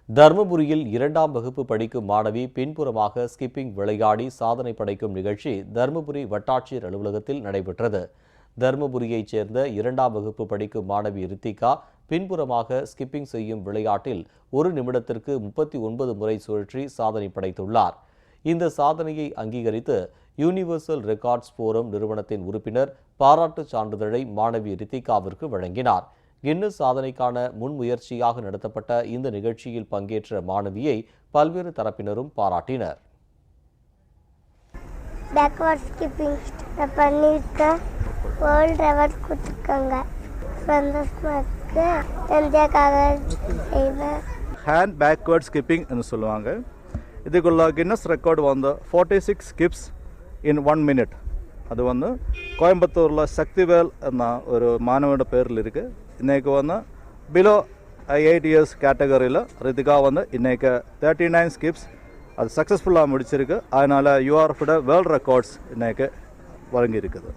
தர்மபுரியில் 2ஆம் வகுப்பு படிக்கும் மாணவி பின்புறமாக ஸ்கிப்பிங் விளையாடி சாதனை படைக்கும் நிகழ்ச்சி தர்மபுரி வட்டாட்சியர் அலுவலகத்தில் நடைபெற்றது. தர்மபுரியைச் சேர்ந்த 2ஆம் வகுப்பு படிக்கும் மாணவி ரித்திகா பின்புறமாக ஸ்கிப்பிங் செய்யும் விளையாட்டில் 1 நிமிடத்திற்கு 39 முறை சுழற்றி சாதனை படைத்துள்ளார். இந்த சாதனையை அங்கீகரித்து யூனிவர்சல் ரெக்கார்ட்ஸ் போரம் நிறுவனத்தின் உறுப்பினர் பாராட்டுச் சான்றிதழை மாணவி ரித்திகாவிற்கு வழங்கினார். கின்னஸ் சாதனைக்கான முன்முயற்சியாக நடத்தப்பட்ட இந்த நிகழ்ச்சியில் பங்கேற்ற மாணவியை பல்வேறு தரப்பினரும் பாராட்டினர். பேக்வர்ட் ஸ்கிப்பிங் பண்ணியிருக்கேன், வேர்ல்ட் ரெக்கார்ட் கொடுத்துருக்காங்க. சந்தோஷமாக இந்தியாக்காக செய்வேன். ஹேண்ட் பேக்வர்ட் ஸ்கிப்பிங் என்று சொல்லுவாங்க. இதுக்குள்ள கின்னஸ் ரெக்கார்டு வந்து 46 ஸ்கிப்ஸ் இன் 1 minute. அது வந்து கோயம்புத்தூரில் சக்திவேல் என்ற ஒரு மாணவனோட பேரில் இருக்குது. இன்றைக்கு வந்து பிலோ 8 years கேட்டகரியில் ரித்திகா வந்து இன்றைக்கு 39 ஸ்கிப்ஸ் அது சக்ஸஸ்ஃபுல்லாக முடிச்சிருக்கு. அதனால் யூஆர்எஃப்ட வேர்ல்ட் ரெக்கார்ட்ஸ் இன்றைக்கு வழங்கியிருக்குது.